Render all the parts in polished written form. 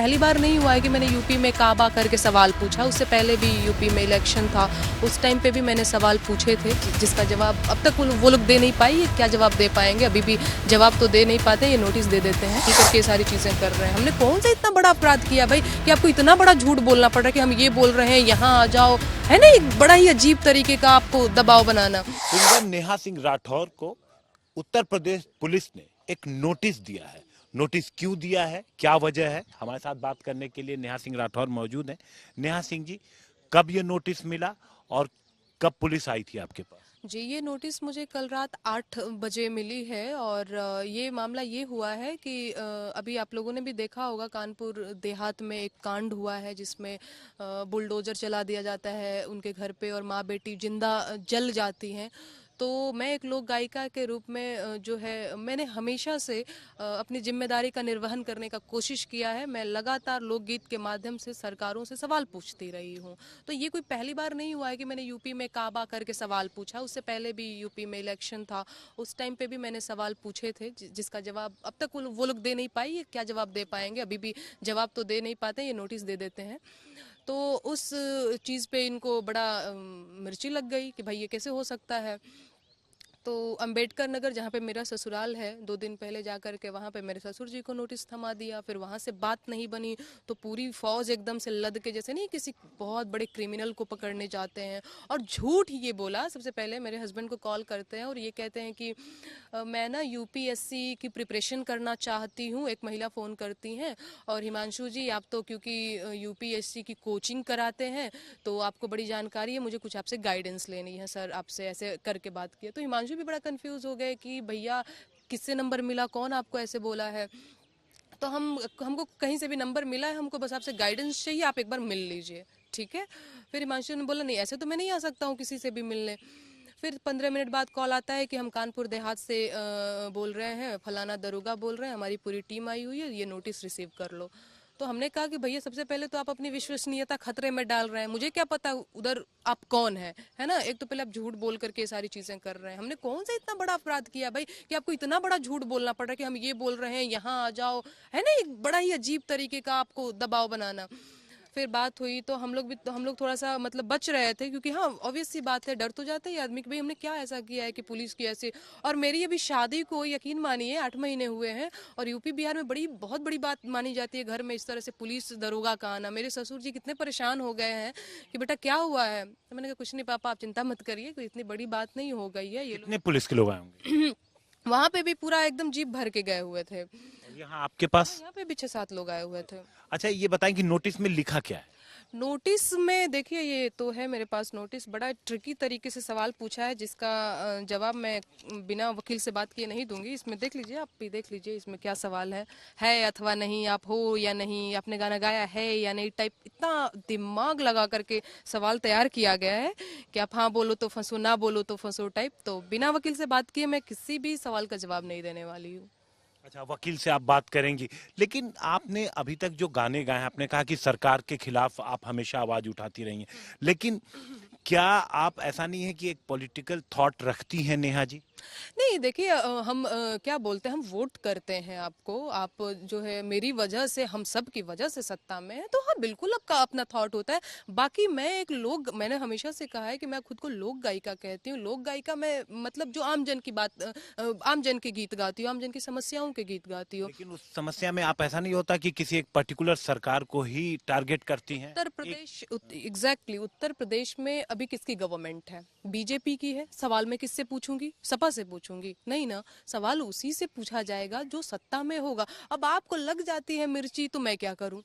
पहली बार नहीं हुआ है कि मैंने यूपी में काबा करके सवाल पूछा। उससे पहले भी यूपी में इलेक्शन था, उस टाइम पे भी मैंने सवाल पूछे थे जिसका जवाब अब तक वो लोग दे नहीं पाई। ये क्या जवाब दे पाएंगे, अभी भी जवाब तो दे नहीं पाते, ये नोटिस दे देते हैं ये करके सारी चीज़ें कर रहे हैं। हमने कौन सा इतना बड़ा अपराध किया भाई कि आपको इतना बड़ा झूठ बोलना पड़ रहा है कि हम ये बोल रहे हैं यहाँ आ जाओ, है ना। एक बड़ा ही अजीब तरीके का आपको दबाव बनाना। सिंगर नेहा सिंह राठौर को उत्तर प्रदेश पुलिस ने एक नोटिस दिया है। नोटिस क्यों दिया है, क्या वजह है, हमारे साथ बात करने के लिए नेहा सिंह राठौर मौजूद हैं। नेहा सिंह जी, कब ये नोटिस मिला और कब पुलिस आई थी आपके पास? जी, ये नोटिस मुझे कल रात 8 बजे मिली है और ये मामला ये हुआ है कि अभी आप लोगों ने भी देखा होगा कानपुर देहात में एक कांड हुआ है जिसमें बुलडोजर चला दिया जाता है उनके घर पे और माँ बेटी जिंदा जल जाती हैं। तो मैं एक लोक गायिका के रूप में जो है मैंने हमेशा से अपनी जिम्मेदारी का निर्वहन करने का कोशिश किया है। मैं लगातार लोकगीत के माध्यम से सरकारों से सवाल पूछती रही हूँ। तो ये कोई पहली बार नहीं हुआ है कि मैंने यूपी में काबा करके सवाल पूछा। उससे पहले भी यूपी में इलेक्शन था, उस टाइम पे भी मैंने सवाल पूछे थे जिसका जवाब अब तक वो लोग दे नहीं पाई। ये क्या जवाब दे पाएंगे, अभी भी जवाब तो दे नहीं पाते, ये नोटिस दे देते हैं। तो उस चीज़ पे इनको बड़ा मिर्ची लग गई कि भाई ये कैसे हो सकता है। तो अंबेडकर नगर जहाँ पे मेरा ससुराल है, 2 दिन पहले जा कर के वहाँ पे मेरे ससुर जी को नोटिस थमा दिया। फिर वहाँ से बात नहीं बनी तो पूरी फौज एकदम से लद के, जैसे नहीं किसी बहुत बड़े क्रिमिनल को पकड़ने जाते हैं, और झूठ ये बोला। सबसे पहले मेरे हस्बैंड को कॉल करते हैं और ये कहते हैं कि मैं ना यूपीएससी की प्रिपरेशन करना चाहती हूँ। एक महिला फ़ोन करती हैं और हिमांशु जी आप तो क्योंकि यूपीएससी की कोचिंग कराते हैं तो आपको बड़ी जानकारी है, मुझे कुछ आपसे गाइडेंस लेनी है सर, आपसे ऐसे करके बात किया। तो हिमांशु भी बड़ा कंफ्यूज हो गए कि भैया किससे नंबर मिला, कौन आपको ऐसे बोला है। तो हमको कहीं से भी नंबर मिला है, हमको बस आपसे गाइडेंस चाहिए, आप एक बार मिल लीजिए, ठीक है। फिर हिमांशु ने बोला नहीं ऐसे तो मैं नहीं आ सकता हूँ किसी से भी मिलने। फिर 15 मिनट बाद कॉल आता है कि हम कानपुर देहात से बोल रहे हैं, फलाना दरोगा बोल रहे हैं, हमारी पूरी टीम आई हुई है, ये नोटिस रिसीव कर लो। तो हमने कहा कि भैया सबसे पहले तो आप अपनी विश्वसनीयता खतरे में डाल रहे हैं, मुझे क्या पता उधर आप कौन है ना। एक तो पहले आप झूठ बोल करके ये सारी चीजें कर रहे हैं। हमने कौन सा इतना बड़ा अपराध किया भाई कि आपको इतना बड़ा झूठ बोलना पड़ रहा है कि हम ये बोल रहे हैं यहाँ आ जाओ, है ना। एक बड़ा ही अजीब तरीके का आपको दबाव बनाना। फिर बात हुई तो हम लोग थोड़ा सा मतलब बच रहे थे, क्योंकि हाँ ऑब्वियस सी बात है, डर तो जाता है आदमी कि भाई हमने क्या ऐसा किया है कि पुलिस की ऐसे। और मेरी अभी शादी को यकीन मानिए 8 महीने हुए हैं और यूपी बिहार में बहुत बड़ी बात मानी जाती है घर में इस तरह से पुलिस दरोगा का आना। मेरे ससुर जी कितने परेशान हो गए हैं कि बेटा क्या हुआ है। तो मैंने कहा कुछ नहीं पापा, आप चिंता मत करिए, कोई इतनी बड़ी बात नहीं हो गई है। ये कितने पुलिस के लोग आए होंगे? लोग वहां पे भी पूरा एकदम जीप भर के गए हुए थे। और यहाँ आपके पास? यहाँ पे भी 6-7 लोग आए हुए थे। अच्छा, ये बताएं कि नोटिस में लिखा क्या है? नोटिस में देखिए, ये तो है मेरे पास नोटिस, बड़ा ट्रिकी तरीके से सवाल पूछा है जिसका जवाब मैं बिना वकील से बात किए नहीं दूंगी। इसमें देख लीजिए, आप भी देख लीजिए इसमें क्या सवाल है अथवा नहीं, आप हो या नहीं, आपने गाना गाया है या नहीं, टाइप इतना दिमाग लगा करके सवाल तैयार किया गया है कि आप हाँ बोलो तो फंसो, ना बोलो तो फंसो टाइप। तो बिना वकील से बात किए मैं किसी भी सवाल का जवाब नहीं देने वाली हूँ। अच्छा, वकील से आप बात करेंगी, लेकिन आपने अभी तक जो गाने गाए हैं, आपने कहा कि सरकार के खिलाफ आप हमेशा आवाज उठाती रही हैं, लेकिन क्या आप, ऐसा नहीं है कि एक पॉलिटिकल थॉट रखती हैं नेहा जी? नहीं देखिए, हम क्या बोलते हैं, हम वोट करते हैं आपको, आप जो है मेरी वजह से, हम सब की वजह से सत्ता में है, तो हाँ बिल्कुल आपका अपना थॉट होता है। बाकी मैं एक मैंने हमेशा से कहा है कि मैं खुद को लोक गायिका कहती हूँ। लोक गायिका मैं मतलब जो आम जन की बात, आम जन के गीत गाती हूँ, आम जन की समस्याओं के गीत गाती हूँ। लेकिन उस समस्या में आप, ऐसा नहीं होता कि किसी एक पर्टिकुलर सरकार को ही टारगेट करती हैं? उत्तर प्रदेश, एग्जैक्टली उत्तर प्रदेश में अभी किसकी गवर्नमेंट है? बीजेपी की है। सवाल मैं किससे पूछूंगी? सपा से पूछूंगी? नहीं ना, सवाल उसी से पूछा जाएगा जो सत्ता में होगा। अब आपको लग जाती है मिर्ची तो मैं क्या करूं।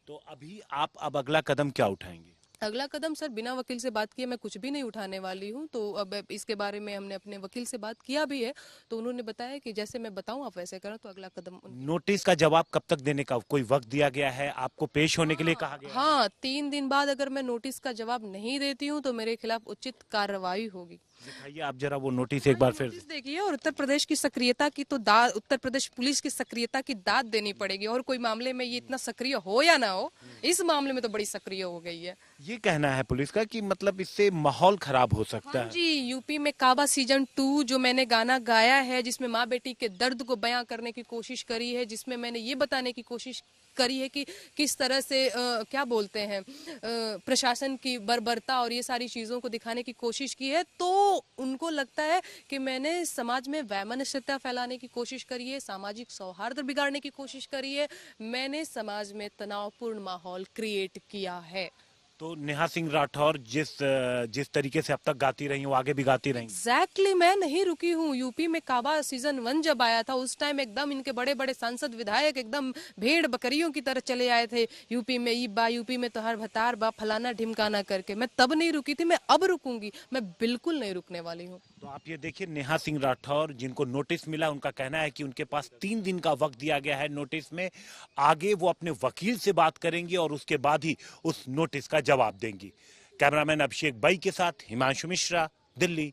तो अभी आप अब अगला कदम क्या उठाएंगे? अगला कदम सर, बिना वकील से बात किए मैं कुछ भी नहीं उठाने वाली हूँ। तो अब इसके बारे में हमने अपने वकील से बात किया भी है, तो उन्होंने बताया कि जैसे मैं बताऊं आप वैसे करें। तो अगला कदम नोटिस का जवाब कब तक देने का कोई वक्त दिया गया है? आपको पेश होने के लिए कहा गया है? हाँ, 3 दिन बाद अगर मैं नोटिस का जवाब नहीं देती हूँ तो मेरे खिलाफ उचित कार्रवाई होगी। दिखाइए आप जरा वो नोटिस एक बार फिर। नोटिस देखिए, और उत्तर प्रदेश की सक्रियता की तो दाद, उत्तर प्रदेश पुलिस की सक्रियता की दाद देनी पड़ेगी। और कोई मामले में ये इतना सक्रिय हो या ना हो, इस मामले में तो बड़ी सक्रिय हो गई है। ये कहना है पुलिस का कि मतलब इससे माहौल खराब हो सकता हाँ है। जी, यूपी में काबा सीजन 2 जो मैंने गाना गाया है, जिसमें माँ बेटी के दर्द को बयां करने की कोशिश करी है, जिसमें मैंने ये बताने की कोशिश करी है कि किस तरह से क्या बोलते हैं प्रशासन की बर्बरता और ये सारी चीज़ों को दिखाने की कोशिश की है, तो उनको लगता है कि मैंने समाज में वैमनस्यता फैलाने की कोशिश करी है, सामाजिक सौहार्द बिगाड़ने की कोशिश करी है, मैंने समाज में तनावपूर्ण माहौल क्रिएट किया है। तो नेहा सिंह राठौर जिस तरीके से अब तक गाती रही वो आगे भी गाती रहेंगी। एग्जैक्टली मैं नहीं रुकी हूँ। यूपी में काबा सीजन 1 जब आया था उस टाइम एकदम इनके बड़े बड़े सांसद विधायक एकदम भेड़ बकरियों की तरह चले आए थे, यूपी में ई बा, यूपी में तो हर भतार बा, फलाना ढिमकाना करके। मैं तब नहीं रुकी थी, मैं अब रुकूंगी, मैं बिल्कुल नहीं रुकने वाली हूँ। तो आप ये देखिए, नेहा सिंह राठौर जिनको नोटिस मिला, उनका कहना है कि उनके पास 3 दिन का वक्त दिया गया है नोटिस में। आगे वो अपने वकील से बात करेंगी और उसके बाद ही उस नोटिस का जवाब देंगी। कैमरामैन अभिषेक बाई के साथ हिमांशु मिश्रा, दिल्ली।